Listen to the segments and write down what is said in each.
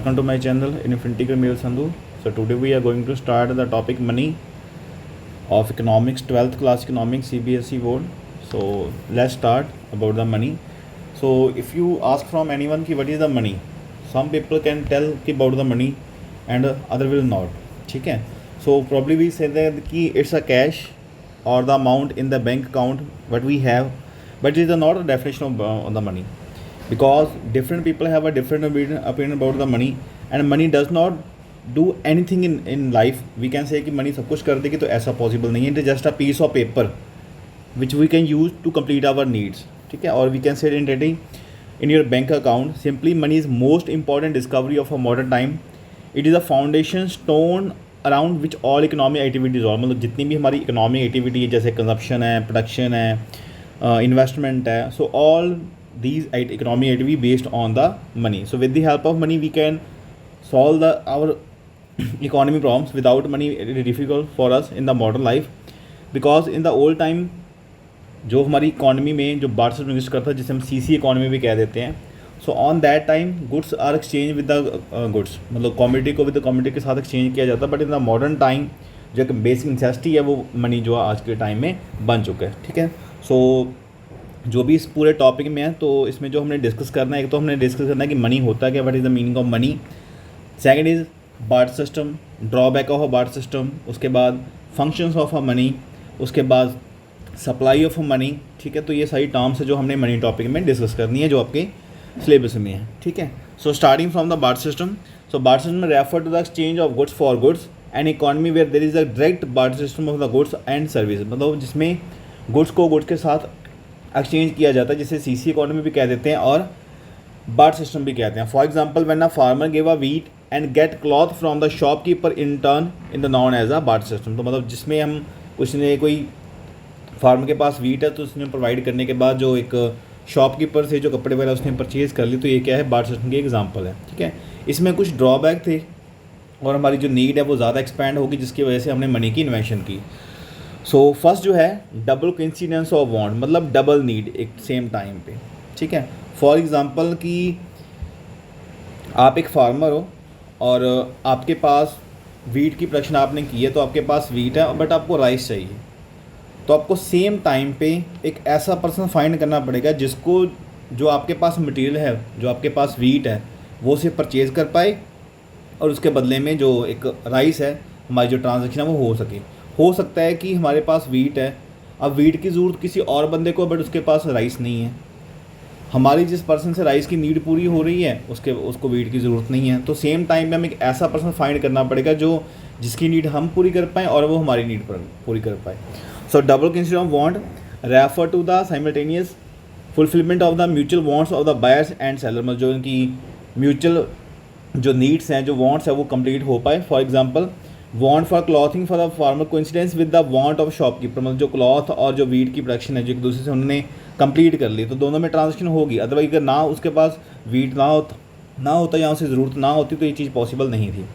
welcome to my channel Infinity Male Sandhu. So today we are going to start the topic money of economics, 12th class economics CBSE board. So let's start about the money. So if you ask from anyone ki what is the money, some people can tell ki about the money and other will not. ठीक है. So probably we say that ki it's a cash or the amount in the bank account what we have, but it is not a definition of the money, because different people have a different opinion about the money, and money does not do anything in life. We can say कि money सब कुछ कर देगी, तो ऐसा possible नहीं है. It is just a piece of paper which we can use to complete our needs. ठीक है. और we can say in your bank account, simply money is most important discovery of a modern time. It is a foundation stone around which all economic activities are. मतलब जितनी भी हमारी economic activity है, जैसे consumption है, production है, investment है, so all these economic activity based on the money. So with the help of money we can solve our economy problems. Without money it is difficult for us in the modern life, because in the old time जो हमारी economy में जो barter system use करता है, जिसे हम CC economy भी कह देते हैं. So on that time goods are exchange with the goods, मतलब कॉमोडिटी को विद द कॉमोडिटी के साथ एक्सचेंज किया जाता है. But in the modern time जो एक बेसिक नेसेसिटी है वो मनी जो आज के टाइम में बन चुका है. ठीक है. सो जो भी इस पूरे टॉपिक में है, तो इसमें जो हमने डिस्कस करना है, एक तो हमने डिस्कस करना है कि मनी होता क्या, what is the meaning of money. Second is barter system, drawback of a barter system. उसके बाद फंक्शंस ऑफ अ मनी. उसके बाद सप्लाई ऑफ मनी. ठीक है. तो ये सारी टर्म्स है जो हमने मनी टॉपिक में डिस्कस करनी है, जो आपके सिलेबस में है. ठीक है. So starting from the barter system. So barter system refer to the exchange of goods for goods and economy where there is a direct barter system of the goods and service. मतलब जिसमें goods को goods के साथ exchange किया जाता है, जिसे CC economy भी कह देते हैं और बार्टर सिस्टम भी कहते हैं. For example when a farmer give a wheat and get cloth from the shopkeeper in turn in the known as a barter system. तो मतलब जिसमें हम उसने कोई फार्मर के पास वीट है, तो उसने प्रोवाइड करने के बाद जो एक शॉपकीपर से जो कपड़े वगैरह उसने परचेज़ कर ली, तो ये क्या है, बार्टर सिस्टम की एग्जांपल है. ठीक है. इसमें कुछ ड्रॉबैक थे और हमारी जो नीड है वो ज़्यादा एक्सपैंड होगी, जिसकी वजह से हमने मनी की इन्वेंशन की. सो फर्स्ट जो है डबल कोइंसिडेंस ऑफ वांट, मतलब डबल नीड एक सेम टाइम पे. ठीक है. फॉर एग्जांपल कि आप एक फार्मर हो और आपके पास वीट की प्रोडक्शन आपने की है, तो आपके पास वीट है बट आपको राइस चाहिए. तो आपको सेम टाइम पे एक ऐसा पर्सन फाइंड करना पड़ेगा जिसको जो आपके पास मटेरियल है, जो आपके पास वीट है, वो उसे परचेज़ कर पाए, और उसके बदले में जो एक राइस है, हमारी जो ट्रांजैक्शन है वो हो सके. हो सकता है कि हमारे पास वीट है, अब वीट की ज़रूरत किसी और बंदे को, बट उसके पास राइस नहीं है. हमारी जिस पर्सन से राइस की नीड पूरी हो रही है, उसको वीट की ज़रूरत नहीं है. तो सेम टाइम पे हमें एक ऐसा पर्सन फाइंड करना पड़ेगा जो जिसकी नीड हम पूरी कर पाएँ और वो हमारी नीड पूरी कर पाए. So double coincidence of want refer to the simultaneous fulfilment of the mutual wants of the buyers and seller. मतलब जो इनकी म्यूचुअल जो नीड्स हैं, जो वांट्स है, वो कंप्लीट हो पाए. For example want for clothing for the farmer coincidence with the want of shopkeeper. मतलब जो क्लॉथ और जो वीट की प्रोडक्शन है, जो एक दूसरे से उन्होंने कंप्लीट कर ली, तो दोनों में ट्रांजेक्शन होगी. अदरवाइज अगर ना उसके पास वीट ना होता या उसे ज़रूरत ना होती, तो ये चीज़ पॉसिबल नहीं थी.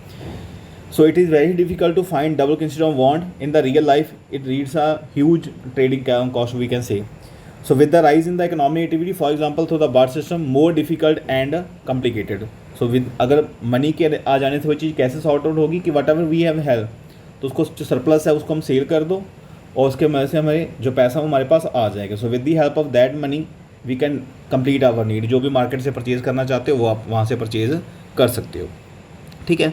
So it is very difficult to find double consideration of want in the real life. It needs a huge trading cost, we can say. So with the rise in the economic activity, for example through the barter system, more difficult and complicated. So with अगर money के आ जाने से वो चीज़ कैसे sort out होगी कि whatever we have held, तो उसको जो सरप्लस है उसको हम सेल कर दो, और उसके मदद से हमारे जो पैसा हमारे पास आ जाएगा. So with the help of that money we can complete our need. जो भी मार्केट से परचेज़ करना चाहते हो वो आप वहाँ से परचेज़ कर सकते हो. ठीक है.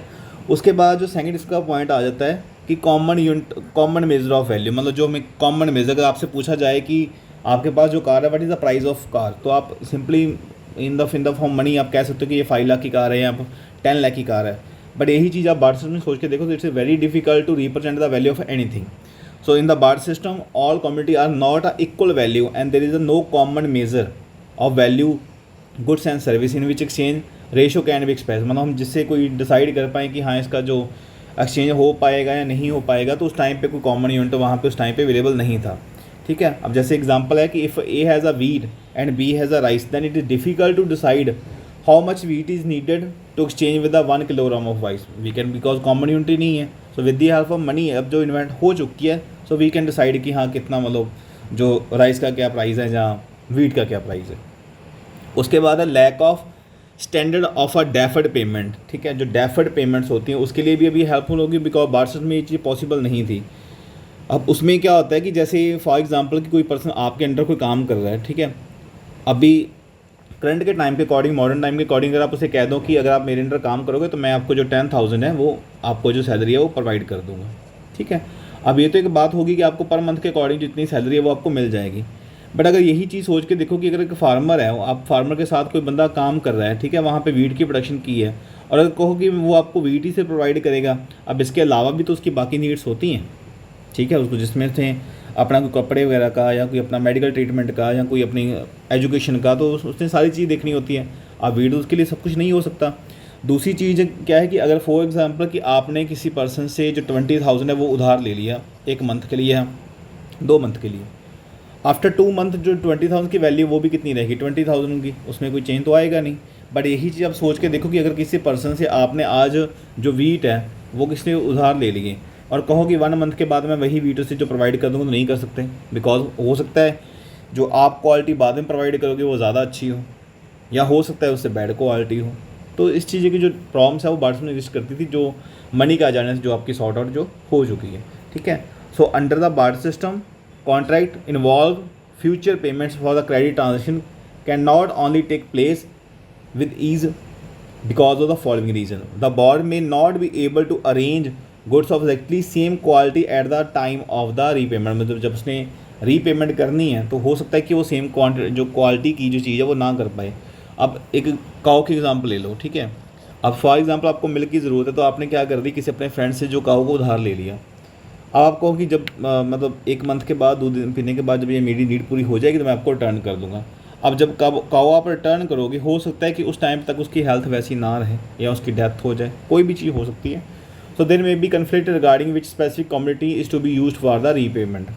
उसके बाद जो सेकंड इसका पॉइंट आ जाता है कि कॉमन मेजर ऑफ वैल्यू. मतलब जो हमें कॉमन मेजर, अगर आपसे पूछा जाए कि आपके पास जो कार है what is the price of car, तो आप simply in the form money आप कह सकते हो कि ये 5 लाख की कार है या 10 लाख की कार है. बट यही चीज़ आप बार्टर सिस्टम में सोच के देखो, तो it's very difficult to represent the value of anything. So in the barter system all community are not a equal value and there is a no common measure of value goods and service in which exchange ratio can be express. मतलब हम जिससे कोई decide कर पाएँ कि हाँ इसका जो एक्सचेंज हो पाएगा या नहीं हो पाएगा, तो उस टाइम पे कोई कॉमन यूनिट वहाँ पे उस टाइम पे अवेलेबल नहीं था. ठीक है. अब जैसे एग्जांपल है कि if A has a wheat and B has a rice, then it is difficult to decide how much wheat is needed to exchange with the 1 kilogram of rice. We can, because common unit नहीं है. So with the help of money अब जो invent हो चुकी है, so we can decide कि हाँ कितना, मतलब जो राइस का क्या प्राइस है, जहाँ वीट का क्या प्राइस है. उसके बाद है lack of standard of a deferred payment, ठीक है, जो डेफर्ड पेमेंट्स होती हैं उसके लिए भी अभी हेल्पफुल होगी, बिकॉज बार्टर सिस्टम में ये चीज़ पॉसिबल नहीं थी। अब उसमें क्या होता है कि जैसे फॉर एग्जांपल कि कोई पर्सन आपके अंडर कोई काम कर रहा है, ठीक है, अभी करंट के टाइम के अकॉर्डिंग, मॉडर्न टाइम के अकॉर्डिंग अगर आप उसे कह दो कि अगर आप मेरे अंडर काम करोगे तो मैं आपको जो 10,000 है वो आपको जो सैलरी है वो प्रोवाइड कर दूंगा, ठीक है। अब ये तो एक बात होगी कि आपको पर मंथ के अकॉर्डिंग जितनी सैलरी है वो आपको मिल जाएगी। बट अगर यही चीज़ सोच के देखो कि अगर एक फार्मर है, आप फार्मर के साथ कोई बंदा काम कर रहा है, ठीक है, वहाँ पे वीट की प्रोडक्शन की है, और अगर कहो कि वो आपको वीट ही से प्रोवाइड करेगा, अब इसके अलावा भी तो उसकी बाकी नीड्स होती हैं, ठीक है, उसको जिसमें से अपना कोई कपड़े वगैरह का या कोई अपना मेडिकल ट्रीटमेंट का या कोई अपनी एजुकेशन का, तो उसने सारी चीज़ देखनी होती है। अब वीट उसके लिए सब कुछ नहीं हो सकता। दूसरी चीज़ क्या है कि अगर फॉर एग्जांपल कि आपने किसी पर्सन से जो 20,000 है वो उधार ले लिया, 1 मंथ के लिए है, 2 मंथ के लिए, आफ्टर 2 मंथ जो 20,000 की वैल्यू वो भी कितनी रहेगी, 20,000 की, उसमें कोई चेंज तो आएगा नहीं। बट यही चीज़ आप सोच के देखो कि अगर किसी पर्सन से आपने आज जो वीट है वो किसने उधार ले लिए और कहो कि 1 मंथ के बाद मैं वही वीट से जो प्रोवाइड कर दूँगा, तो नहीं कर सकते, बिकॉज हो सकता है जो आप क्वालिटी बाद में प्रोवाइड करोगे वो ज़्यादा अच्छी हो, या हो सकता है उससे बैड क्वालिटी हो। तो इस चीज़ की जो प्रॉब्लम्स है वो बार्टर सिस्टम एग्जिस्ट करती थी, जो मनी का आ जाने से जो आपकी सॉर्ट आउट जो हो चुकी है, ठीक है। So under the barter system contract involve future payments for the credit transaction can not only take place with ease because of the following reason. The borrower may not be able to arrange goods of exactly same quality at the time of the repayment. मतलब जब उसने repayment करनी है तो हो सकता है कि वो सेम जो क्वालिटी की जो चीज़ है वो ना कर पाए। अब एक काऊ की एग्जांपल ले लो, ठीक है। अब फॉर एग्जांपल आपको मिल्क की ज़रूरत है, तो आपने क्या कर दी, किसी अपने फ्रेंड से जो काऊ को उधार ले लिया। अब आप कहो कि जब मतलब 1 मंथ के बाद, 2 दिन पीने के बाद जब ये मेरी नीड पूरी हो जाएगी तो मैं आपको रिटर्न कर दूँगा। अब जब काऊ आप रिटर्न करोगे, हो सकता है कि उस टाइम तक उसकी हेल्थ वैसी ना रहे या उसकी डेथ हो जाए, कोई भी चीज़ हो सकती है। So there may be conflict regarding which specific commodity is to be used for the repayment.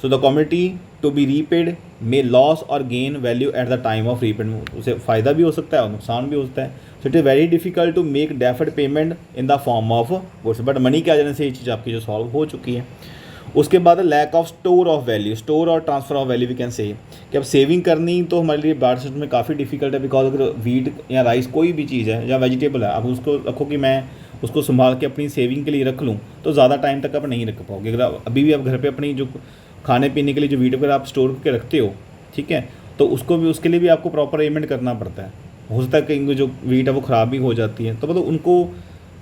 So the commodity to be repaid may loss और gain value at the time of repayment. उसे फ़ायदा भी हो सकता है और नुकसान भी हो सकता है। So it is very difficult to make deferred payment in the form of goods, but money के आ जाने से ये चीज़ आपकी जो सॉल्व हो चुकी है। उसके बाद lack of store of value, store और transfer of value we can say कि अब सेविंग करनी तो हमारे लिए बार्टर सिस्टम में काफ़ी डिफिकल्ट है, बिकॉज अगर वीट या राइस कोई भी चीज़ है या वेजिटेबल है, अब उसको रखो कि मैं उसको संभाल के अपनी सेविंग के लिए रख लूँ, तो ज़्यादा टाइम तक आप नहीं रख पाओगे। अगर अभी भी आप घर पर अपनी जो खाने पीने के लिए जो वीट वगैरह आप स्टोर करके रखते हो, ठीक है, तो उसको भी, उसके लिए भी आपको प्रॉपर पेमेंट करना पड़ता है। हो सकता है कि जो वीट है वो ख़राब भी हो जाती है, तो मतलब उनको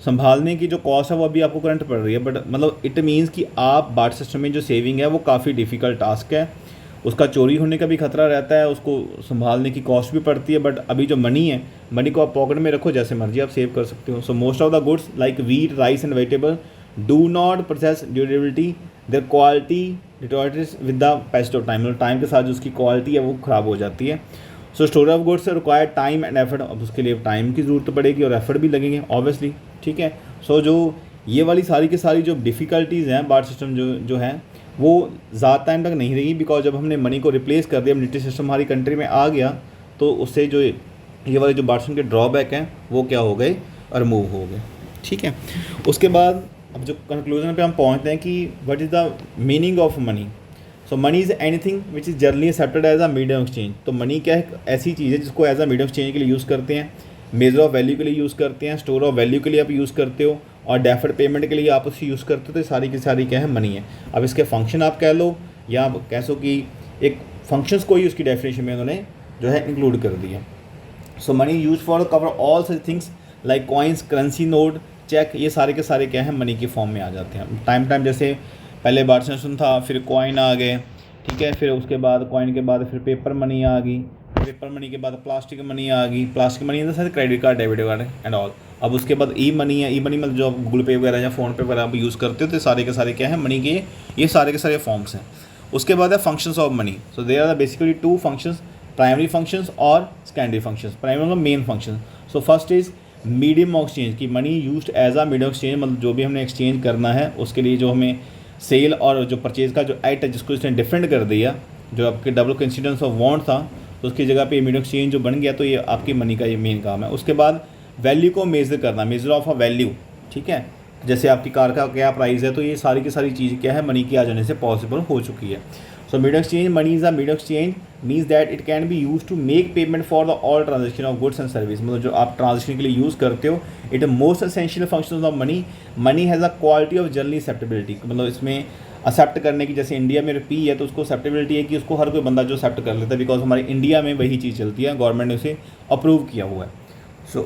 संभालने की जो कॉस्ट है वो अभी आपको करंट पड़ रही है। बट मतलब इट मीन्स कि आप बार्टर सिस्टम में जो सेविंग है वो काफ़ी डिफ़िकल्ट टास्क है, उसका चोरी होने का भी खतरा रहता है, उसको संभालने की कॉस्ट भी पड़ती है। बट अभी जो मनी है, मनी को आप पॉकेट में रखो, जैसे मर्जी आप सेव कर सकते हो। So most of the goods like wheat, rice and vegetable do not possess durability, their quality deteriorates with the passage of time, मतलब टाइम के साथ जो उसकी क्वालिटी है वो ख़राब हो जाती है। So store of goods require time and effort, अब उसके लिए टाइम की ज़रूरत पड़ेगी और एफर्ट भी लगेंगे ऑब्वियसली, ठीक है। सो जो ये वाली सारी की सारी जो डिफ़िकल्टीज़ हैं बार्टर सिस्टम जो है वो ज़्यादा टाइम तक नहीं रही, बिकॉज जब हमने मनी को रिप्लेस कर दिया, मॉनेटरी सिस्टम हमारी कंट्री में आ गया, तो उससे जो ये वाले जो बार्टर सिस्टम के ड्रॉबैक हैं वो क्या हो गए, रिमूव हो गए, ठीक है। उसके बाद अब जो कंक्लूजन पे हम पहुँचते हैं कि what is the meaning of money. So money is anything which is generally accepted as a medium exchange. तो मनी क्या है, ऐसी चीज़ है जिसको एज अ मीडियम एक्सचेंज के लिए यूज़ करते हैं, मेजर ऑफ वैल्यू के लिए यूज़ करते हैं, स्टोर ऑफ वैल्यू के लिए आप यूज़ करते हो, और डेफर्ड पेमेंट के लिए आप उसे यूज़ करते हो। तो सारी की सारी क्या है, मनी है। अब इसके फंक्शन आप कह लो या आप कह सो कि एक फंक्शंस को ही उसकी डेफिनेशन में उन्होंने जो है इंक्लूड कर दिया। So money use for cover all such things like coins, currency note, cheque, ये सारे के सारे क्या है, मनी की फॉर्म में आ जाते हैं। टाइम जैसे पहले बार्टर सिस्टम था, फिर कॉइन आ गए, ठीक है, फिर उसके बाद कॉइन के बाद फिर पेपर मनी आ गई, पेपर मनी के बाद प्लास्टिक मनी आ गई, plastic money in the sense credit card, debit card and all. अब उसके बाद ई मनी है, ई मनी मतलब जो आप गूगल पे वगैरह या फ़ोन पे वगैरह आप यूज़ करते हो, तो सारे के सारे क्या है, मनी के ये सारे के सारे फॉर्म्स हैं। उसके बाद है functions of money. So there are basically 2 functions, primary functions और सेकेंडरी फंक्शंस। प्राइमरी मतलब main function. So first is medium of exchange, की money used as a medium exchange, मतलब जो भी हमने एक्सचेंज करना है उसके लिए जो हमें सेल और जो परचेज़ का जो एक्ट है जिसको इसने डिफरेंट कर दिया, जो आपके डबल कोइंसिडेंस ऑफ वांट था, तो उसकी जगह पे मीडियम एक्सचेंज जो बन गया, तो ये आपकी मनी का ये मेन काम है। उसके बाद वैल्यू को मेज़र करना, मेज़र ऑफ अ वैल्यू, ठीक है, जैसे आपकी कार का क्या प्राइस है, तो ये सारी की सारी चीज़ क्या है, मनी के आ जाने से पॉसिबल हो चुकी है। So medium exchange money is a medium exchange means that it can be use to make payment for the all transaction of goods and service, मतलब जो आप ट्रांजेक्शन के लिए यूज़ करते हो। It most essential function of money. Money has a quality of generally acceptability, मतलब इसमें accept करने की, जैसे इंडिया में रुपी है तो उसको एक्सेप्टेबिलिटी है कि उसको हर कोई बंदा जो एक्सेप्ट कर लेता है, बिकॉज हमारे इंडिया में वही चीज़ चलती है, गवर्नमेंट ने उसे अप्रूव किया हुआ है। सो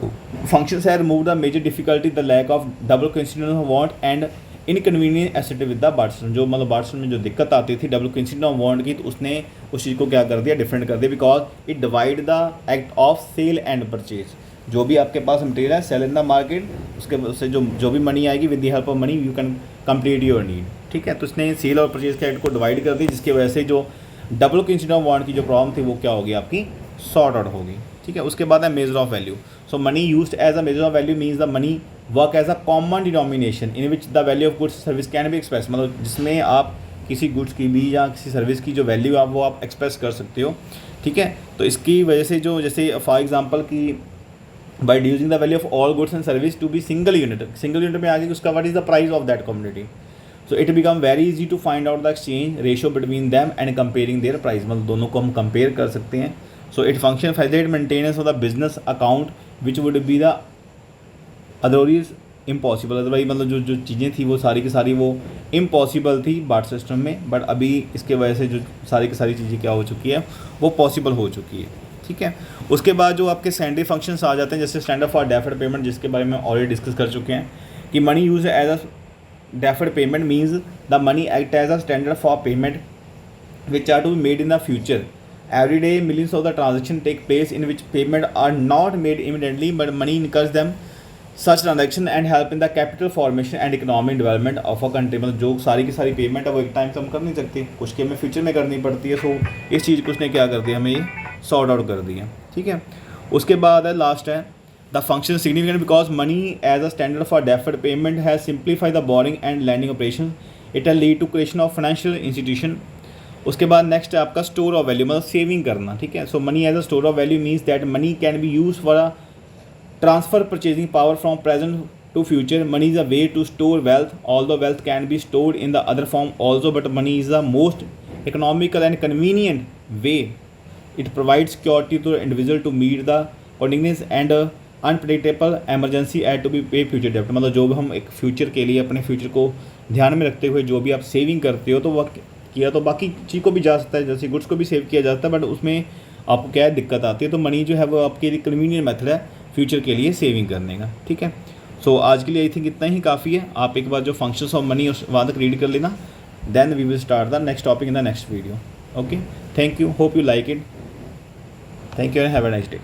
फंक्शंस है remove the major difficulty the lack of double coincidence of want and inconvenient associated with the barter system. जो मतलब बार्टर सिस्टम में जो दिक्कत आती थी डबल कोइंसिडेंस ऑफ वांट की, तो उसने उस चीज़ को क्या कर दिया, डिफरेंट कर दिया, because it divide the act of sale and purchase. जो भी आपके पास मटेरियल है सेल इन द मार्केट, उससे जो भी मनी आएगी with the help of money you can complete your need. ठीक है, तो इसने सेल और परचेज के एक्ट को डिवाइड कर दी, जिसकी वजह से जो डबल कोइंसिडेंस ऑफ वांट की जो प्रॉब्लम थी वो क्या होगी, आपकी सॉर्ट आउट होगी। ठीक है, उसके बाद है measure of value. So money used as a measure of value means the money work as a common denomination in which the value of goods service can be express, मतलब जिसमें आप किसी गुड्स की भी या किसी सर्विस की जो वैल्यू आप वो आप एक्सप्रेस कर सकते हो। ठीक है, तो इसकी वजह से जो जैसे फॉर एग्जांपल की by deducing the value of all goods and service to be single unit में आगे उसका what is the price of that commodity. So it become very easy to find out the exchange ratio between them and comparing their price, मतलब दोनों को हम compare कर सकते हैं। So it function facilitate maintenance of the business account which would be the otherwise impossible. Otherwise मतलब जो चीज़ें थी वो सारी की सारी वो इम्पॉसिबल थी बार्टर सिस्टम में, बट अभी इसके वजह से जो सारी की सारी चीज़ें क्या हो चुकी है, वो पॉसिबल हो चुकी है। ठीक है, उसके बाद जो आपके सेकेंडरी फंक्शंस आ जाते हैं, जैसे स्टैंडर्ड फॉर डेफर्ड पेमेंट, जिसके बारे में ऑलरेडी डिस्कस कर चुके हैं कि money use as a deferred payment means the money act as a standard for payment which are to be made in the future. Every day, millions of the transactions take place in which payment are not made immediately, but money incurs them. Such transaction and help in the capital formation and economic development of a country। मतलब जो सारी की सारी payment है वो एक time से हम कर नहीं सकते, कुछ के हमें फ्यूचर में करनी पड़ती है। सो इस चीज़ को उसने क्या कर दिया, हमें ये सॉर्ट आउट कर दिया। ठीक है, उसके बाद है लास्ट है the function significant because money as a standard for deferred payment has simplify the borrowing and lending operation. It has lead to creation of financial institution. उसके बाद नेक्स्ट है आपका स्टोर ऑफ वैल्यू, मतलब saving करना। ठीक है, so money as a store of value means that money can be use for a transfer purchasing power from present to future. Money is a way to store wealth, although wealth can be stored in the other form also, but money is the most economical and convenient way. It provide security to individual to meet the continuous and unpredictable emergency at to be pay future डेप्ट। मतलब जो भी हम एक future के लिए अपने future को ध्यान में रखते हुए जो भी आप सेविंग करते हो तो वह किया तो बाकी चीज़ को भी जा सकता है, जैसे गुड्स को भी सेव किया जाता है, बट उसमें आपको क्या है दिक्कत आती है। तो मनी जो है वो आपके लिए कन्वीनियंट मेथड है फ्यूचर के लिए सेविंग करने का। ठीक है, सो आज के लिए आई थिंक इतना ही काफ़ी है। आप एक बार जो फंक्शंस ऑफ मनी उस वहाँ तक रीड कर लेना, then we will start the next topic in the next video. Okay, thank you, hope you like it, thank you and have a nice day.